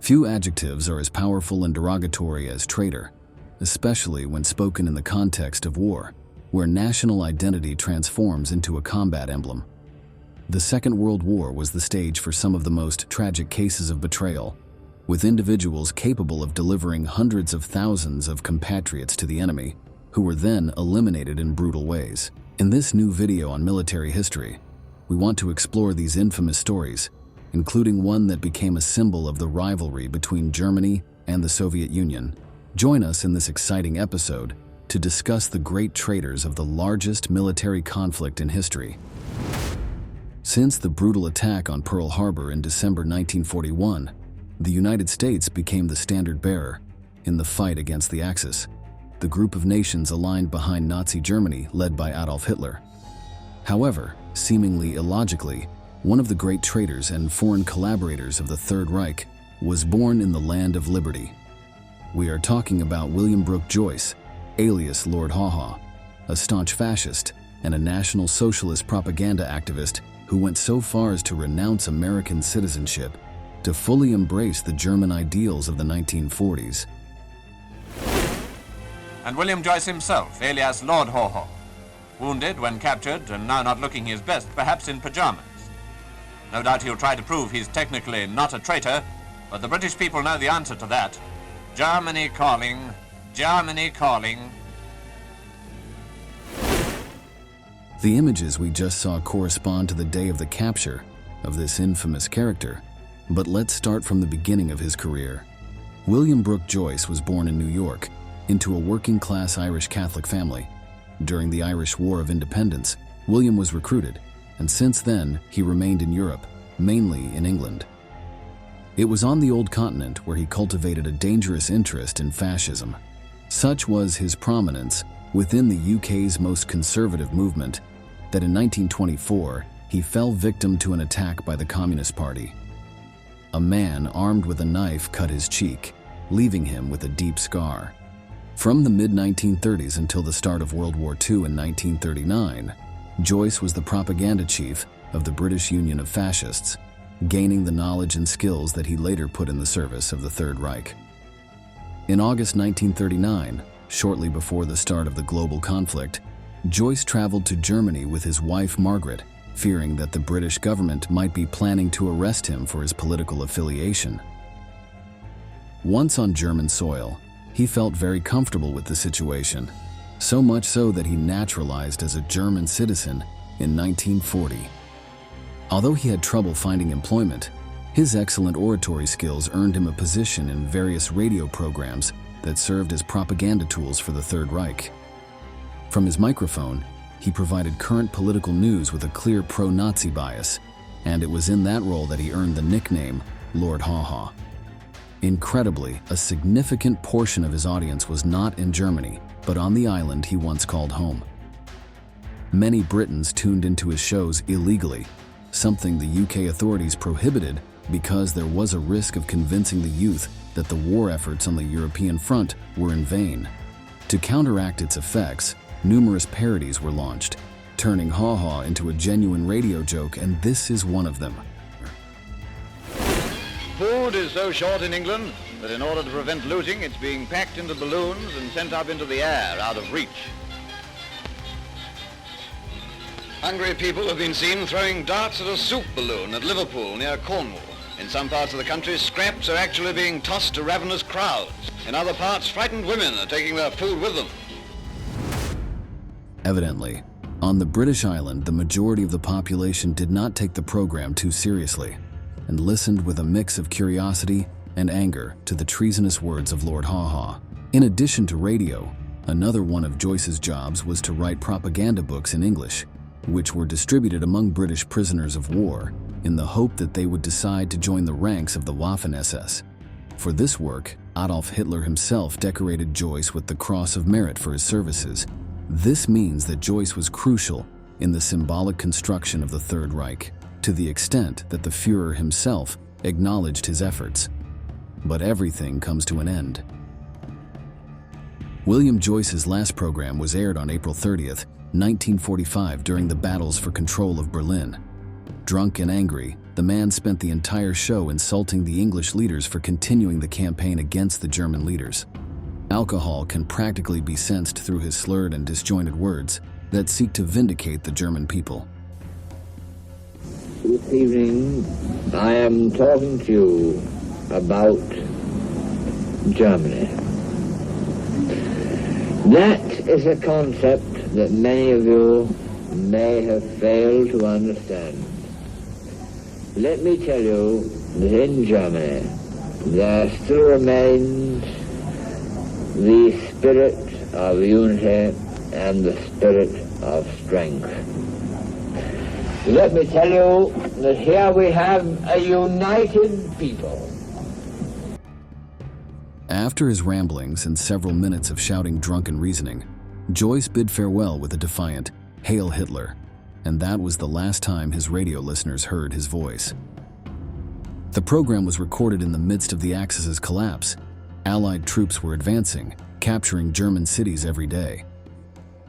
Few adjectives are as powerful and derogatory as traitor, especially when spoken in the context of war, where national identity transforms into a combat emblem. The Second World War was the stage for some of the most tragic cases of betrayal, with individuals capable of delivering hundreds of thousands of compatriots to the enemy, who were then eliminated in brutal ways. In this new video on military history, we want to explore these infamous stories, including one that became a symbol of the rivalry between Germany and the Soviet Union. Join us in this exciting episode to discuss the great traitors of the largest military conflict in history. Since the brutal attack on Pearl Harbor in December 1941, the United States became the standard bearer in the fight against the Axis, the group of nations aligned behind Nazi Germany led by Adolf Hitler. However, seemingly illogically, one of the great traitors and foreign collaborators of the Third Reich was born in the land of liberty. We are talking about William Brooke Joyce, alias Lord Haw Haw, a staunch fascist and a National Socialist propaganda activist who went so far as to renounce American citizenship to fully embrace the German ideals of the 1940s. And William Joyce himself, alias Lord Haw Haw, wounded when captured and now not looking his best, perhaps in pajamas. No doubt he'll try to prove he's technically not a traitor, but the British people know the answer to that. Germany calling, Germany calling. The images we just saw correspond to the day of the capture of this infamous character, but let's start from the beginning of his career. William Brooke Joyce was born in New York into a working-class Irish Catholic family. During the Irish War of Independence, William was recruited, and since then he remained in Europe, mainly in England. It was on the old continent where he cultivated a dangerous interest in fascism. Such was his prominence within the UK's most conservative movement that in 1924 he fell victim to an attack by the Communist Party. A man armed with a knife cut his cheek, leaving him with a deep scar. From the mid-1930s until the start of World War II in 1939, Joyce was the propaganda chief of the British Union of Fascists, gaining the knowledge and skills that he later put in the service of the Third Reich. In August 1939, shortly before the start of the global conflict, Joyce traveled to Germany with his wife Margaret, fearing that the British government might be planning to arrest him for his political affiliation. Once on German soil, he felt very comfortable with the situation, so much so that he naturalized as a German citizen in 1940. Although he had trouble finding employment, his excellent oratory skills earned him a position in various radio programs that served as propaganda tools for the Third Reich. From his microphone, he provided current political news with a clear pro-Nazi bias, and it was in that role that he earned the nickname Lord Haw Haw. Incredibly, a significant portion of his audience was not in Germany, but on the island he once called home. Many Britons tuned into his shows illegally, something the UK authorities prohibited because there was a risk of convincing the youth that the war efforts on the European front were in vain. To counteract its effects, numerous parodies were launched, turning Haw Haw into a genuine radio joke, and this is one of them. Food is so short in England that in order to prevent looting, it's being packed into balloons and sent up into the air out of reach. Hungry people have been seen throwing darts at a soup balloon at Liverpool near Cornwall. In some parts of the country, scraps are actually being tossed to ravenous crowds. In other parts, frightened women are taking their food with them. Evidently, on the British island, the majority of the population did not take the program too seriously and listened with a mix of curiosity and anger to the treasonous words of Lord Haw Haw. In addition to radio, another one of Joyce's jobs was to write propaganda books in English, which were distributed among British prisoners of war in the hope that they would decide to join the ranks of the Waffen-SS. For this work, Adolf Hitler himself decorated Joyce with the Cross of Merit for his services. This means that Joyce was crucial in the symbolic construction of the Third Reich, to the extent that the Führer himself acknowledged his efforts. But everything comes to an end. William Joyce's last program was aired on April 30th, 1945 during the battles for control of Berlin. Drunk and angry, The man spent the entire show insulting the English leaders for continuing the campaign against the German leaders. Alcohol can practically be sensed through his slurred and disjointed words that seek to vindicate the German people. This evening, I am talking to you about Germany. That is a concept that many of you may have failed to understand. Let me tell you that in Germany, there still remains the spirit of unity and the spirit of strength. Let me tell you that here we have a united people. After his ramblings and several minutes of shouting drunken reasoning, Joyce bid farewell with a defiant, "Hail Hitler," and that was the last time his radio listeners heard his voice. The program was recorded in the midst of the Axis' collapse. Allied troops were advancing, capturing German cities every day.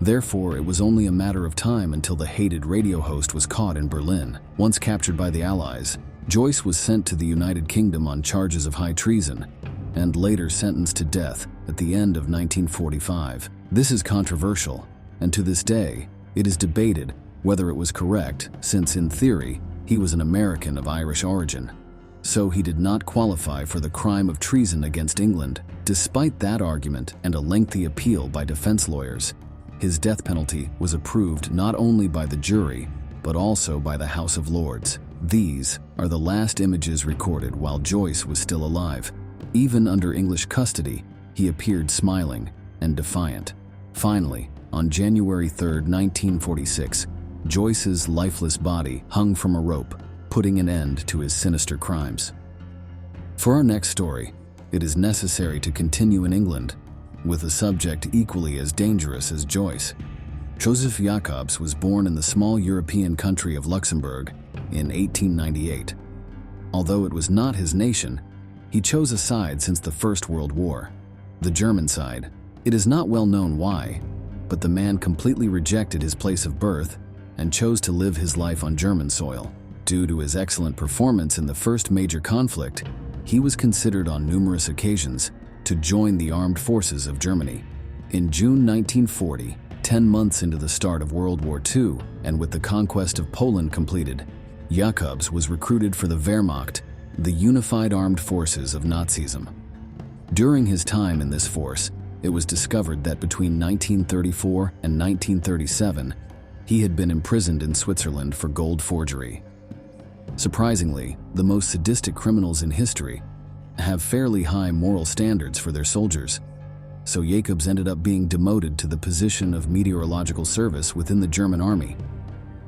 Therefore, it was only a matter of time until the hated radio host was caught in Berlin. Once captured by the Allies, Joyce was sent to the United Kingdom on charges of high treason, and later sentenced to death at the end of 1945. This is controversial, and to this day, it is debated whether it was correct, since in theory, he was an American of Irish origin. So he did not qualify for the crime of treason against England. Despite that argument and a lengthy appeal by defense lawyers, his death penalty was approved not only by the jury, but also by the House of Lords. These are the last images recorded while Joyce was still alive. Even under English custody, he appeared smiling and defiant. Finally, on January 3, 1946, Joyce's lifeless body hung from a rope, putting an end to his sinister crimes. For our next story, it is necessary to continue in England, with a subject equally as dangerous as Joyce. Joseph Jacobs was born in the small European country of Luxembourg in 1898. Although it was not his nation, he chose a side since the First World War, the German side. It is not well known why, but the man completely rejected his place of birth and chose to live his life on German soil. Due to his excellent performance in the first major conflict, he was considered on numerous occasions to join the armed forces of Germany. In June 1940, 10 months into the start of World War II, and with the conquest of Poland completed, Jacobs was recruited for the Wehrmacht, the unified armed forces of Nazism. During his time in this force, it was discovered that between 1934 and 1937, he had been imprisoned in Switzerland for gold forgery. Surprisingly, the most sadistic criminals in history have fairly high moral standards for their soldiers, so Jacobs ended up being demoted to the position of meteorological service within the German army.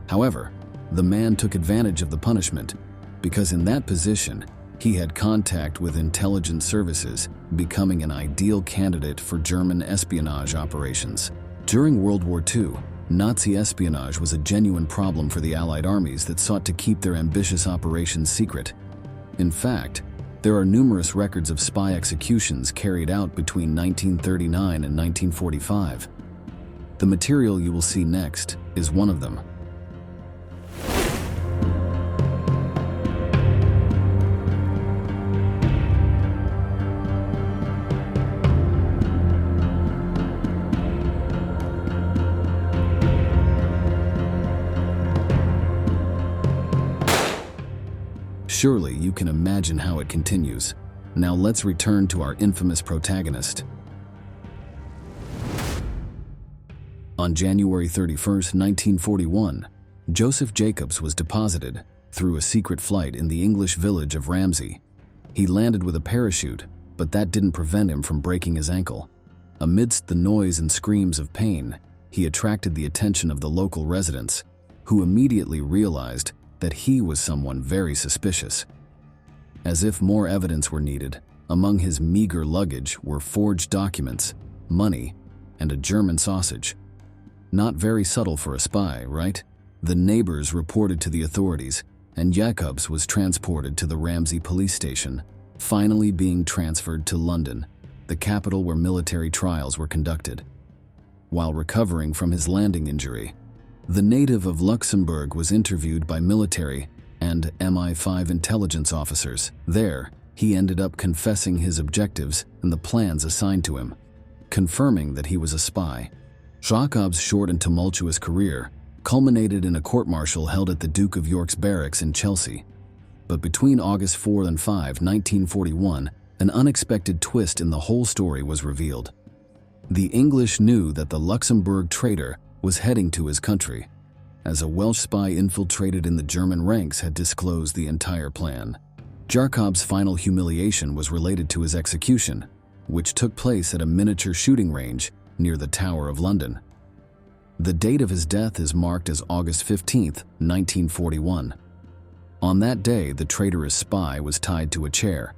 However, the man took advantage of the punishment because in that position, he had contact with intelligence services, becoming an ideal candidate for German espionage operations. During World War II, Nazi espionage was a genuine problem for the Allied armies that sought to keep their ambitious operations secret. In fact, there are numerous records of spy executions carried out between 1939 and 1945. The material you will see next is one of them. Surely you can imagine how it continues. Now let's return to our infamous protagonist. On January 31, 1941, Joseph Jacobs was deposited through a secret flight in the English village of Ramsey. He landed with a parachute, but that didn't prevent him from breaking his ankle. Amidst the noise and screams of pain, he attracted the attention of the local residents, who immediately realized that he was someone very suspicious. As if more evidence were needed, among his meager luggage were forged documents, money, and a German sausage. Not very subtle for a spy, right? The neighbors reported to the authorities, and Jacobs was transported to the Ramsey police station, finally being transferred to London, the capital where military trials were conducted. While recovering from his landing injury, the native of Luxembourg was interviewed by military and MI5 intelligence officers. There, he ended up confessing his objectives and the plans assigned to him, confirming that he was a spy. Jacob's short and tumultuous career culminated in a court-martial held at the Duke of York's barracks in Chelsea. But between August 4 and 5, 1941, an unexpected twist in the whole story was revealed. The English knew that the Luxembourg traitor was heading to his country, as a Welsh spy infiltrated in the German ranks had disclosed the entire plan. Jacob's final humiliation was related to his execution, which took place at a miniature shooting range near the Tower of London. The date of his death is marked as August 15, 1941. On that day, the traitorous spy was tied to a chair,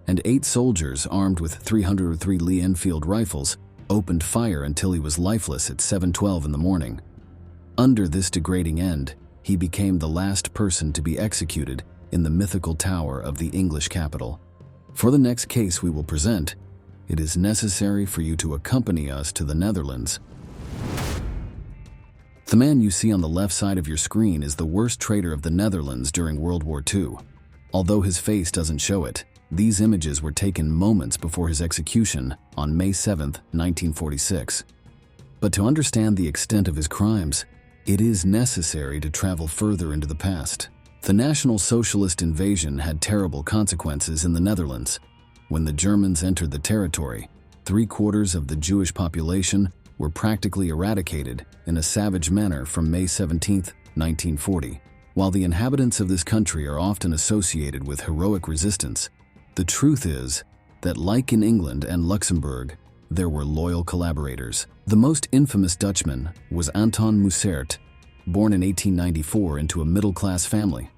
and 8 soldiers armed with 303 Lee Enfield rifles opened fire until he was lifeless at 7:12 in the morning. Under this degrading end, he became the last person to be executed in the mythical tower of the English capital. For the next case we will present, it is necessary for you to accompany us to the Netherlands. The man you see on the left side of your screen is the worst traitor of the Netherlands during World War II. Although his face doesn't show it, these images were taken moments before his execution on May 7, 1946. But to understand the extent of his crimes, it is necessary to travel further into the past. The National Socialist invasion had terrible consequences in the Netherlands. When the Germans entered the territory, 3/4 of the Jewish population were practically eradicated in a savage manner from May 17, 1940. While the inhabitants of this country are often associated with heroic resistance, the truth is that, like in England and Luxembourg, there were loyal collaborators. The most infamous Dutchman was Anton Mussert, born in 1894 into a middle-class family.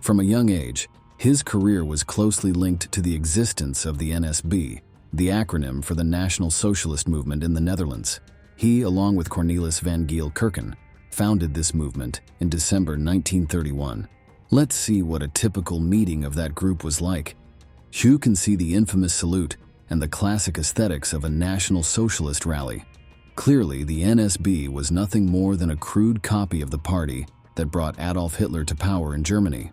From a young age, his career was closely linked to the existence of the NSB, the acronym for the National Socialist Movement in the Netherlands. He, along with Cornelis van Giel Kirken, founded this movement in December 1931. Let's see what a typical meeting of that group was like. You can see the infamous salute and the classic aesthetics of a National Socialist rally. Clearly, the NSB was nothing more than a crude copy of the party that brought Adolf Hitler to power in Germany.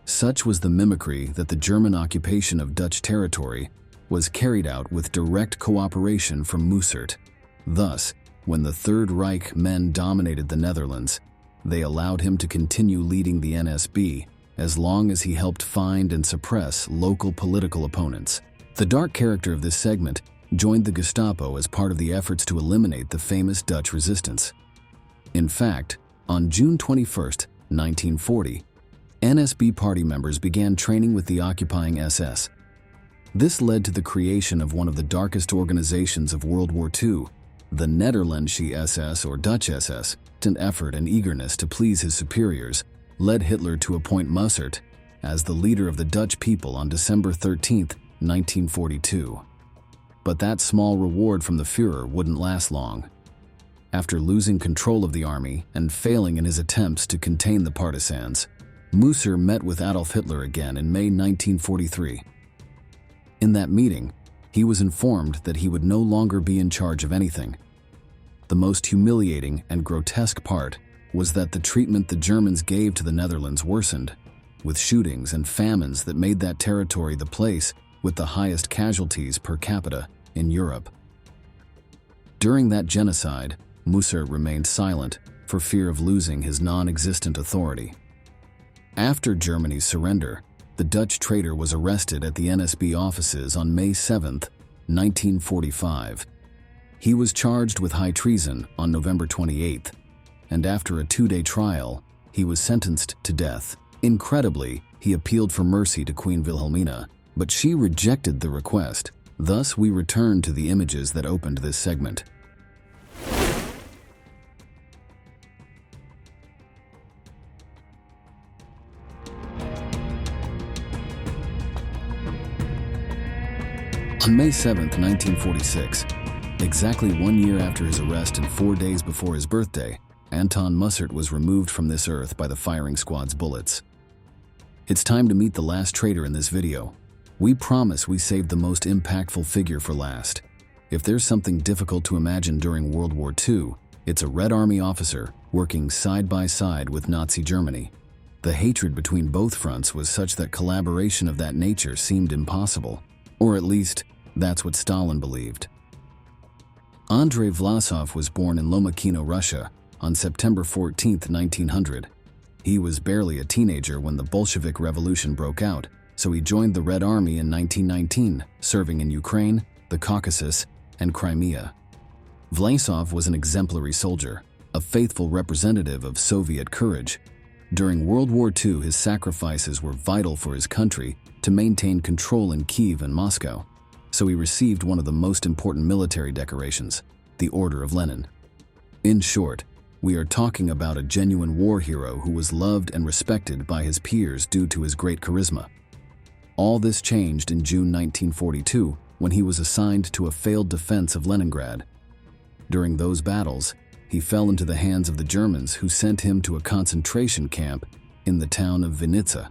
Such was the mimicry that the German occupation of Dutch territory was carried out with direct cooperation from Mussert. Thus, when the Third Reich men dominated the Netherlands, they allowed him to continue leading the NSB as long as he helped find and suppress local political opponents. The dark character of this segment joined the Gestapo as part of the efforts to eliminate the famous Dutch resistance. In fact, on June 21, 1940, NSB party members began training with the occupying SS. This led to the creation of one of the darkest organizations of World War II, the Nederlandsche SS or Dutch SS. An effort and eagerness to please his superiors led Hitler to appoint Mussert as the leader of the Dutch people on December 13, 1942. But that small reward from the Führer wouldn't last long. After losing control of the army and failing in his attempts to contain the partisans, Mussert met with Adolf Hitler again in May 1943. In that meeting, he was informed that he would no longer be in charge of anything. The most humiliating and grotesque part was that the treatment the Germans gave to the Netherlands worsened, with shootings and famines that made that territory the place with the highest casualties per capita in Europe. During that genocide, Mussert remained silent for fear of losing his non-existent authority. After Germany's surrender, the Dutch traitor was arrested at the NSB offices on May 7, 1945. He was charged with high treason on November 28, and after a 2-day trial, he was sentenced to death. Incredibly, he appealed for mercy to Queen Wilhelmina, but she rejected the request. Thus, we return to the images that opened this segment. On May 7, 1946, exactly 1 year after his arrest and 4 days before his birthday, Anton Mussert was removed from this earth by the firing squad's bullets. It's time to meet the last traitor in this video. We promise we saved the most impactful figure for last. If there's something difficult to imagine during World War II, it's a Red Army officer working side by side with Nazi Germany. The hatred between both fronts was such that collaboration of that nature seemed impossible, or at least, that's what Stalin believed. Andrei Vlasov was born in Lomokino, Russia, on September 14, 1900. He was barely a teenager when the Bolshevik Revolution broke out, so he joined the Red Army in 1919, serving in Ukraine, the Caucasus, and Crimea. Vlasov was an exemplary soldier, a faithful representative of Soviet courage. During World War II, his sacrifices were vital for his country to maintain control in Kyiv and Moscow, so he received one of the most important military decorations, the Order of Lenin. In short, we are talking about a genuine war hero who was loved and respected by his peers due to his great charisma. All this changed in June 1942 when he was assigned to a failed defense of Leningrad. During those battles, he fell into the hands of the Germans, who sent him to a concentration camp in the town of Vinnitsa.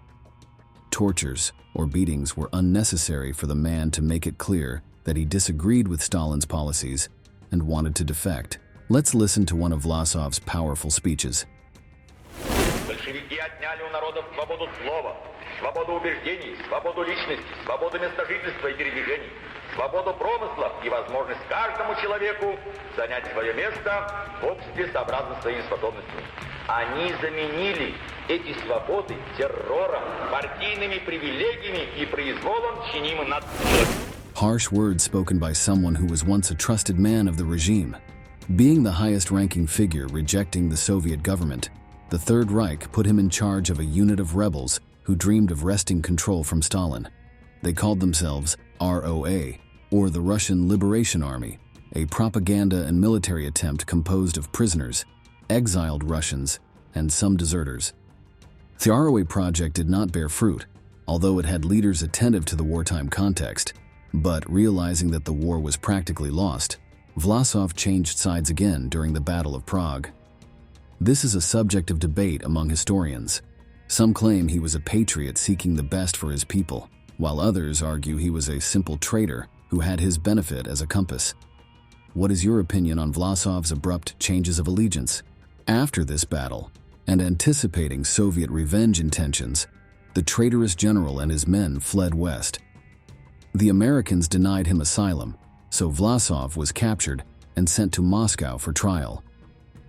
Tortures or beatings were unnecessary for the man to make it clear that he disagreed with Stalin's policies and wanted to defect. Let's listen to one of Vlasov's powerful speeches. Большевики отняли у народов свободу слова, свободу убеждений, свободу личности, свободу места жительства и передвижений, свободу промысла и возможность каждому человеку занять свое место в обществе сообразно своими способностями. Они заменили эти свободы террором, партийными привилегиями и произволом, чинимым над человеком. Harsh words spoken by someone who was once a trusted man of the regime. Being the highest-ranking figure rejecting the Soviet government, the Third Reich put him in charge of a unit of rebels who dreamed of wresting control from Stalin. They called themselves ROA, or the Russian Liberation Army, a propaganda and military attempt composed of prisoners, exiled Russians, and some deserters. The ROA project did not bear fruit, although it had leaders attentive to the wartime context. But realizing that the war was practically lost, Vlasov changed sides again during the Battle of Prague. This is a subject of debate among historians. Some claim he was a patriot seeking the best for his people, while others argue he was a simple traitor who had his benefit as a compass. What is your opinion on Vlasov's abrupt changes of allegiance? After this battle, and anticipating Soviet revenge intentions, the traitorous general and his men fled west. The Americans denied him asylum, so Vlasov was captured and sent to Moscow for trial.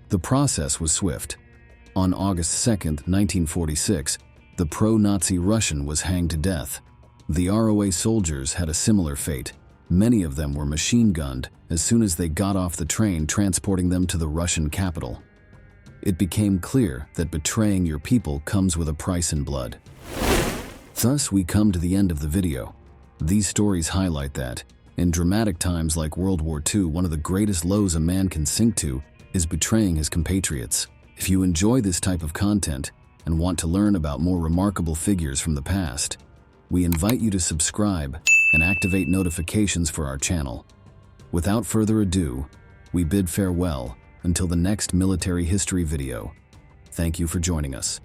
The process was swift. On August 2, 1946, the pro-Nazi Russian was hanged to death. The ROA soldiers had a similar fate. Many of them were machine-gunned as soon as they got off the train transporting them to the Russian capital. It became clear that betraying your people comes with a price in blood. Thus, we come to the end of the video. These stories highlight that, in dramatic times like World War II, one of the greatest lows a man can sink to is betraying his compatriots. If you enjoy this type of content and want to learn about more remarkable figures from the past, we invite you to subscribe and activate notifications for our channel. Without further ado, we bid farewell until the next military history video. Thank you for joining us.